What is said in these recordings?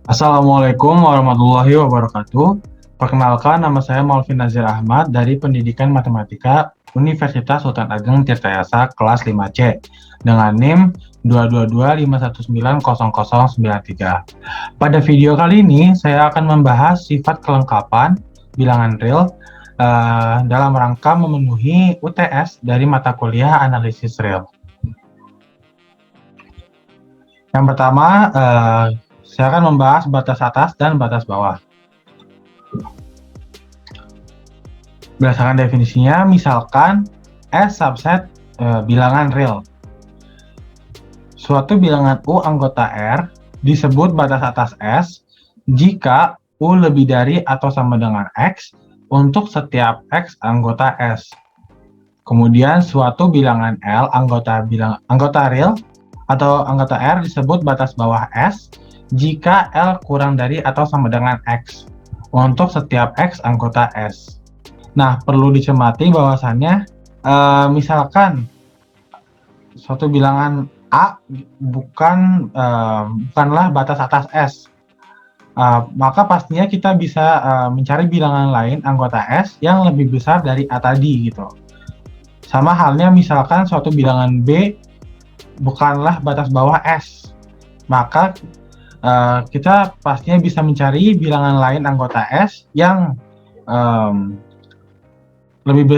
Assalamualaikum warahmatullahi wabarakatuh. Perkenalkan, nama saya Malvin Nazir Ahmad dari Pendidikan Matematika Universitas Sultan Ageng Tirtayasa kelas 5C dengan NIM 22251900093. Pada video kali ini, saya akan membahas sifat kelengkapan bilangan real dalam rangka memenuhi UTS dari mata kuliah analisis real. Yang pertama, saya akan membahas batas atas dan batas bawah. Berdasarkan definisinya, misalkan S subset bilangan real. Suatu bilangan U anggota R disebut batas atas S jika U lebih dari atau sama dengan X untuk setiap X anggota S. Kemudian suatu bilangan L anggota real atau anggota R disebut batas bawah S jika L kurang dari atau sama dengan X untuk setiap X anggota S. Nah, perlu dicermati bahwasannya misalkan suatu bilangan A bukanlah batas atas S, maka pastinya kita bisa mencari bilangan lain anggota S yang lebih besar dari A tadi gitu. Sama halnya misalkan suatu bilangan B bukanlah batas bawah S, maka kita pastinya bisa mencari bilangan lain anggota S yang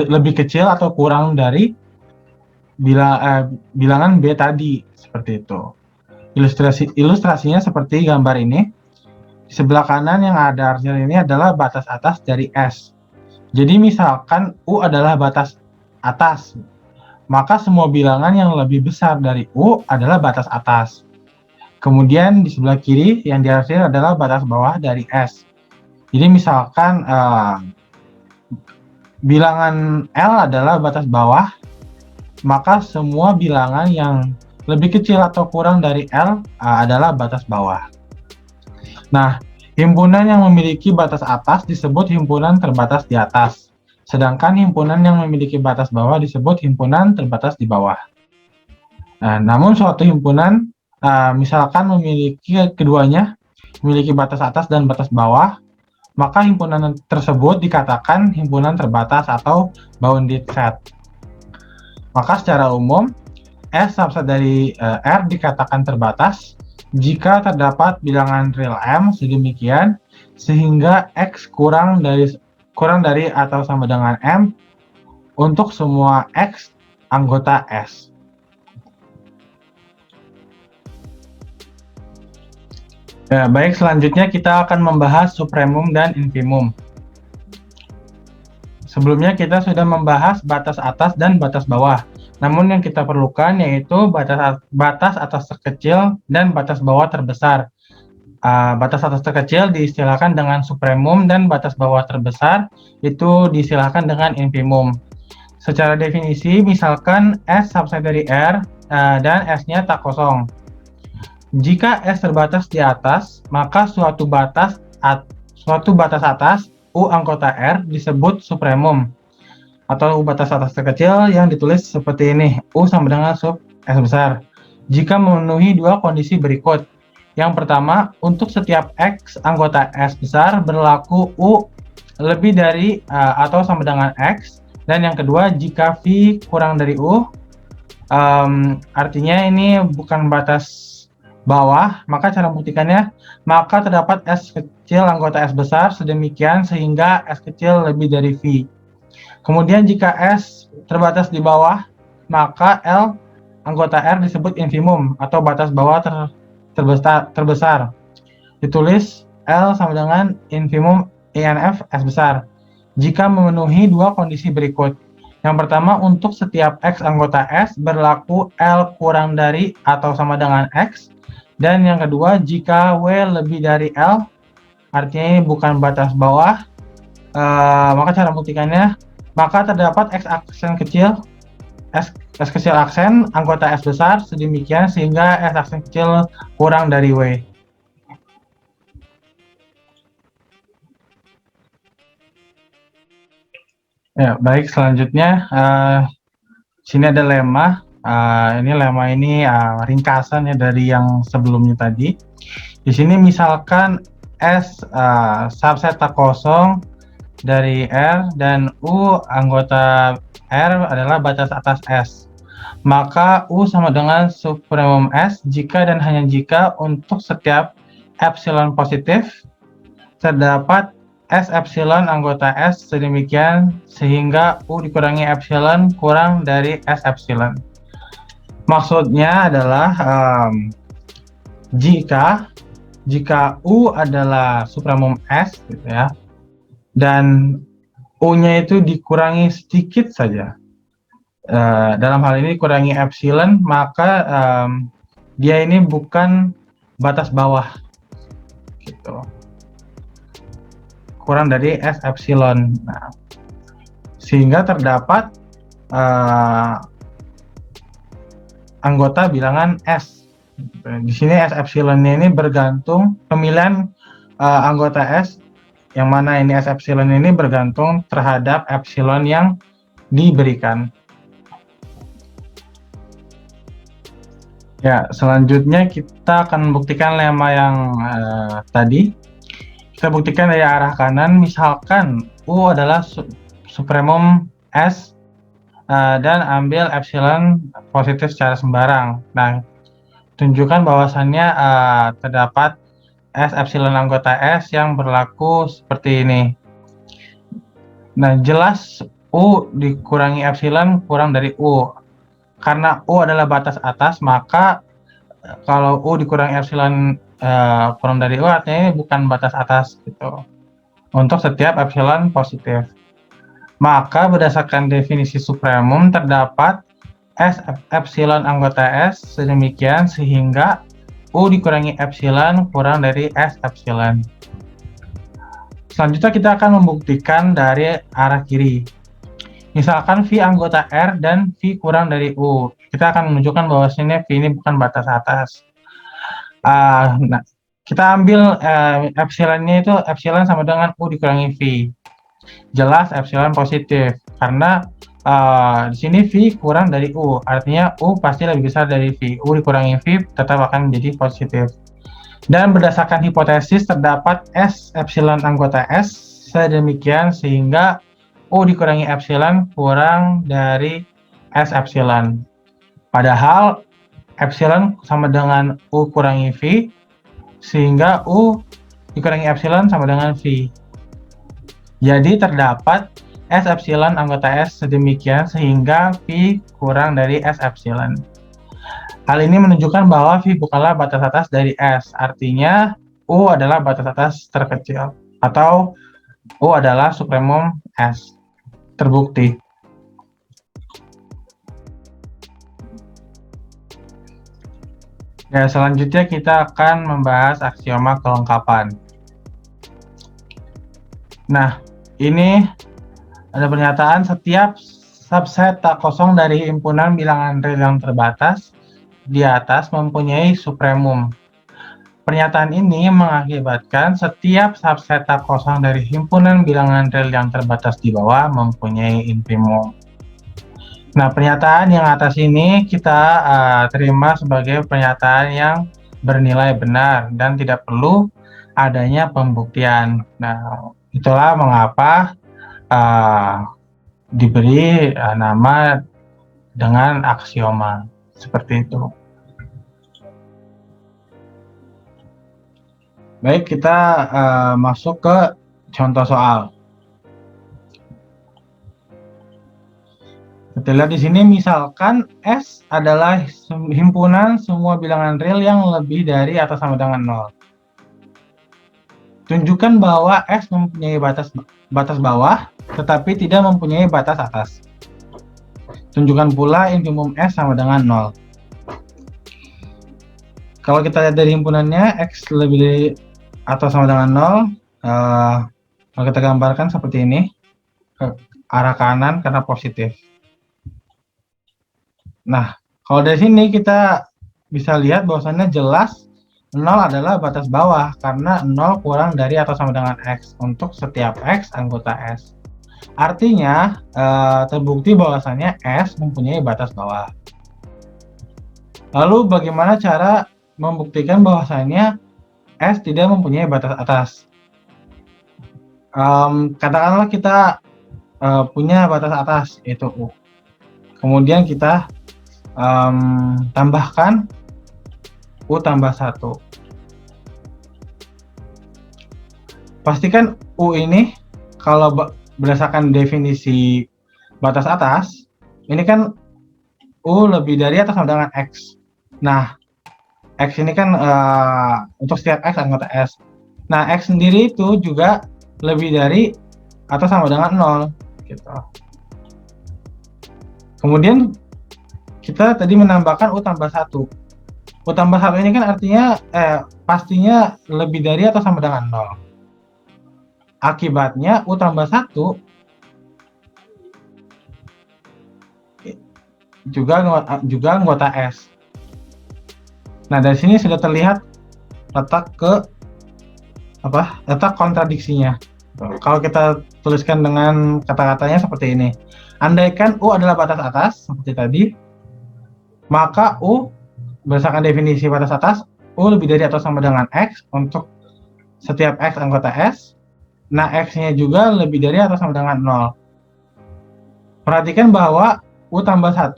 lebih kecil atau kurang dari bilangan B tadi, seperti itu. Ilustrasinya seperti gambar ini. Di sebelah kanan yang ada artinya ini adalah batas atas dari S. Jadi misalkan U adalah batas atas, maka semua bilangan yang lebih besar dari U adalah batas atas. Kemudian di sebelah kiri yang diartikan adalah batas bawah dari S. Jadi misalkan bilangan L adalah batas bawah, maka semua bilangan yang lebih kecil atau kurang dari L adalah batas bawah. Nah, himpunan yang memiliki batas atas disebut himpunan terbatas di atas, sedangkan himpunan yang memiliki batas bawah disebut himpunan terbatas di bawah. Nah, namun suatu himpunan misalkan memiliki keduanya, memiliki batas atas dan batas bawah, maka himpunan tersebut dikatakan himpunan terbatas atau bounded set. Maka secara umum, S subset dari R dikatakan terbatas jika terdapat bilangan real M sedemikian sehingga X kurang dari atau sama dengan M untuk semua X anggota S. Ya, baik, selanjutnya kita akan membahas supremum dan infimum. Sebelumnya kita sudah membahas batas atas dan batas bawah. Namun yang kita perlukan yaitu batas atas terkecil dan batas bawah terbesar. Batas atas terkecil diistilahkan dengan supremum dan batas bawah terbesar itu diistilahkan dengan infimum. Secara definisi, misalkan S subset dari R dan S-nya tak kosong. Jika S terbatas di atas, maka suatu batas atas U anggota R disebut supremum atau batas atas terkecil yang ditulis seperti ini, U sama dengan sub S besar. Jika memenuhi dua kondisi berikut. Yang pertama, untuk setiap X anggota S besar berlaku U lebih dari atau sama dengan X. Dan yang kedua, jika V kurang dari U, artinya ini bukan batas bawah, maka cara membuktikannya, maka terdapat S kecil anggota S besar sedemikian sehingga S kecil lebih dari V. Kemudian jika S terbatas di bawah, maka L anggota R disebut infimum atau batas bawah terbesar. Ditulis L sama dengan infimum INF S besar jika memenuhi dua kondisi berikut. Yang pertama, untuk setiap X anggota S berlaku L kurang dari atau sama dengan X. Dan yang kedua, jika W lebih dari L, artinya ini bukan batas bawah, maka cara membuktikannya, maka terdapat X aksen kecil, S kecil aksen, anggota S besar, sedemikian sehingga S aksen kecil kurang dari W. Ya, baik, selanjutnya, sini ada lemma. Ini lemma ini ringkasan ya dari yang sebelumnya tadi. Di sini misalkan S subset tak kosong dari R dan U anggota R adalah batas atas S. Maka U sama dengan supremum S jika dan hanya jika untuk setiap epsilon positif terdapat S epsilon anggota S sedemikian sehingga U dikurangi epsilon kurang dari S epsilon. Maksudnya adalah jika U adalah supremum S gitu ya, dan U-nya itu dikurangi sedikit saja, dalam hal ini kurangi epsilon, maka dia ini bukan batas bawah gitu, kurang dari S epsilon. Nah, sehingga terdapat anggota bilangan S. Di sini S epsilonnya ini bergantung pemilihan anggota S, yang mana ini S epsilon ini bergantung terhadap epsilon yang diberikan. Ya, selanjutnya kita akan membuktikan lemma yang tadi. Kita buktikan dari arah kanan, misalkan U adalah supremum S dan ambil epsilon positif secara sembarang. Nah, tunjukkan bahwasannya terdapat S epsilon anggota S yang berlaku seperti ini. Nah, jelas U dikurangi epsilon kurang dari U. Karena U adalah batas atas, maka kalau U dikurangi epsilon kurang dari U artinya ini bukan batas atas gitu. Untuk setiap epsilon positif. Maka berdasarkan definisi supremum terdapat S epsilon anggota S sedemikian sehingga U dikurangi epsilon kurang dari S epsilon. Selanjutnya kita akan membuktikan dari arah kiri. Misalkan V anggota R dan V kurang dari U. Kita akan menunjukkan bahwasanya V ini bukan batas atas. Nah, kita ambil epsilonnya itu epsilon sama dengan U dikurangi V. Jelas epsilon positif karena di sini V kurang dari U, artinya U pasti lebih besar dari V. U dikurangi V tetap akan menjadi positif. Dan berdasarkan hipotesis terdapat S epsilon anggota S sedemikian sehingga U dikurangi epsilon kurang dari S epsilon. Padahal epsilon sama dengan U kurangi V, sehingga U dikurangi epsilon sama dengan V. Jadi terdapat S epsilon anggota S sedemikian sehingga V kurang dari S epsilon. Hal ini menunjukkan bahwa V bukanlah batas atas dari S, artinya U adalah batas atas terkecil, atau U adalah supremum S. Terbukti. Ya, selanjutnya kita akan membahas aksioma kelengkapan. Nah, ini ada pernyataan setiap subset tak kosong dari himpunan bilangan real yang terbatas di atas mempunyai supremum. Pernyataan ini mengakibatkan setiap subset tak kosong dari himpunan bilangan real yang terbatas di bawah mempunyai infimum. Nah, pernyataan yang atas ini kita terima sebagai pernyataan yang bernilai benar dan tidak perlu adanya pembuktian. Nah, itulah mengapa diberi nama dengan aksioma seperti itu. Baik, kita masuk ke contoh soal. Kita lihat di sini, misalkan S adalah himpunan semua bilangan real yang lebih dari atau sama dengan 0. Tunjukkan bahwa S mempunyai batas bawah, tetapi tidak mempunyai batas atas. Tunjukkan pula infimum S sama dengan 0. Kalau kita lihat dari himpunannya, X lebih dari atau sama dengan 0, kalau kita gambarkan seperti ini, ke arah kanan karena positif. Nah, kalau dari sini kita bisa lihat bahwasannya jelas 0 adalah batas bawah karena 0 kurang dari atau sama dengan X untuk setiap X anggota S. Artinya terbukti bahwasannya S mempunyai batas bawah. Lalu bagaimana cara membuktikan bahwasannya S tidak mempunyai batas atas. Katakanlah kita punya batas atas, yaitu U. Kemudian kita tambahkan U tambah 1. Pastikan U ini, kalau berdasarkan definisi batas atas, ini kan U lebih dari atau sama dengan X. Nah, X ini kan untuk setiap X anggota S. Nah, X sendiri itu juga lebih dari atau sama dengan 0. Gitu. Kemudian kita tadi menambahkan U tambah 1. U tambah 1 ini kan artinya pastinya lebih dari atau sama dengan 0. Akibatnya U tambah 1 juga anggota S. Nah, dari sini sudah terlihat letak kontradiksinya. Kalau kita tuliskan dengan kata-katanya seperti ini. Andaikan U adalah batas atas seperti tadi, maka U berdasarkan definisi batas atas, U lebih dari atau sama dengan X untuk setiap X anggota S. Nah, X-nya juga lebih dari atau sama dengan 0. Perhatikan bahwa U tambah 1,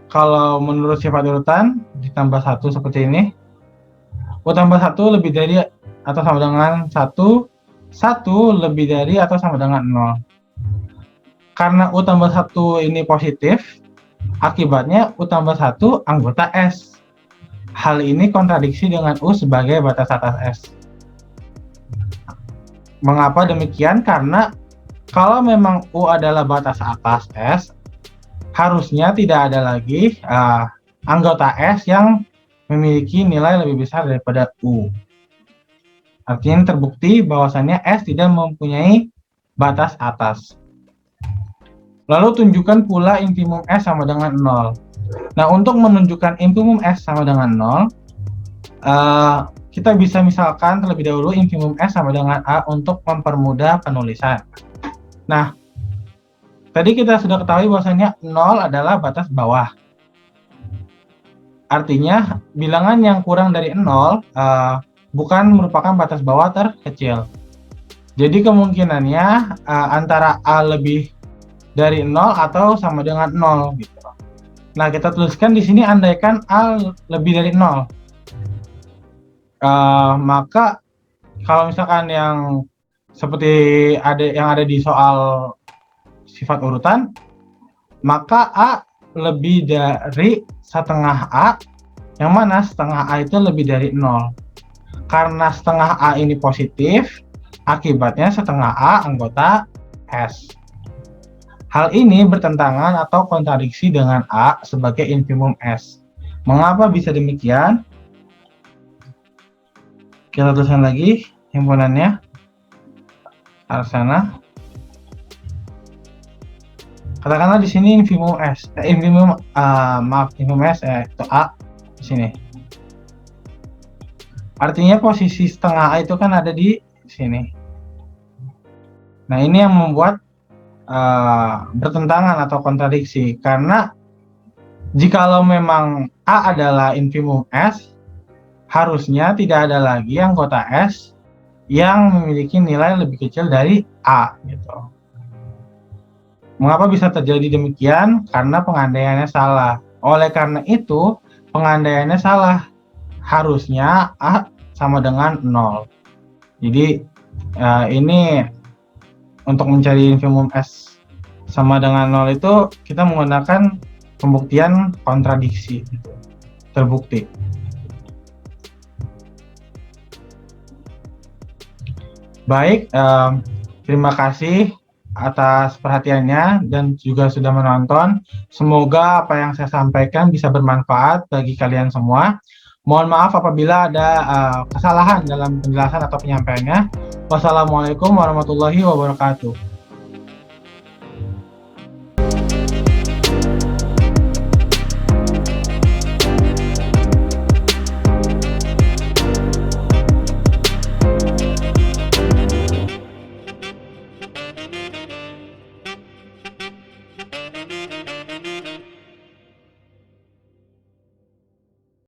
kalau menurut sifat urutan ditambah 1 seperti ini, U tambah 1 lebih dari atau sama dengan 1, 1 lebih dari atau sama dengan 0. Karena U tambah 1 ini positif, akibatnya U tambah 1 anggota S. Hal ini kontradiksi dengan U sebagai batas atas S. Mengapa demikian? Karena kalau memang U adalah batas atas S, harusnya tidak ada lagi anggota S yang memiliki nilai lebih besar daripada U. Artinya terbukti bahwasannya S tidak mempunyai batas atas. Lalu tunjukkan pula infimum S sama dengan 0. Nah, untuk menunjukkan infimum S sama dengan 0, kita bisa misalkan terlebih dahulu infimum S sama dengan A untuk mempermudah penulisan. Nah, tadi kita sudah ketahui bahwasanya 0 adalah batas bawah. Artinya, bilangan yang kurang dari 0 bukan merupakan batas bawah terkecil. Jadi kemungkinannya antara A lebih dari 0 atau sama dengan 0 gitu. Nah, kita tuliskan di sini andaikan A lebih dari 0. Maka kalau misalkan yang seperti yang ada di soal sifat urutan, maka A lebih dari setengah A, yang mana setengah A itu lebih dari 0. Karena setengah A ini positif, akibatnya setengah A anggota S. Hal ini bertentangan atau kontradiksi dengan A sebagai infimum S. Mengapa bisa demikian? Kita tuliskan lagi himpunannya. Arah sana. Katakanlah di sini infimum S, infimum S itu A di sini. Artinya posisi setengah A itu kan ada di sini. Nah, ini yang membuat bertentangan atau kontradiksi, karena jikalau memang A adalah infimum S, harusnya tidak ada lagi anggota S yang memiliki nilai lebih kecil dari A gitu. Mengapa bisa terjadi demikian? Karena pengandaiannya salah. Oleh karena itu, pengandaiannya salah. Harusnya A sama dengan 0. Jadi ini untuk mencari infimum S sama dengan 0 itu kita menggunakan pembuktian kontradiksi gitu. Terbukti. Baik, terima kasih atas perhatiannya dan juga sudah menonton. Semoga apa yang saya sampaikan bisa bermanfaat bagi kalian semua. Mohon maaf apabila ada kesalahan dalam penjelasan atau penyampaiannya. Wassalamualaikum warahmatullahi wabarakatuh.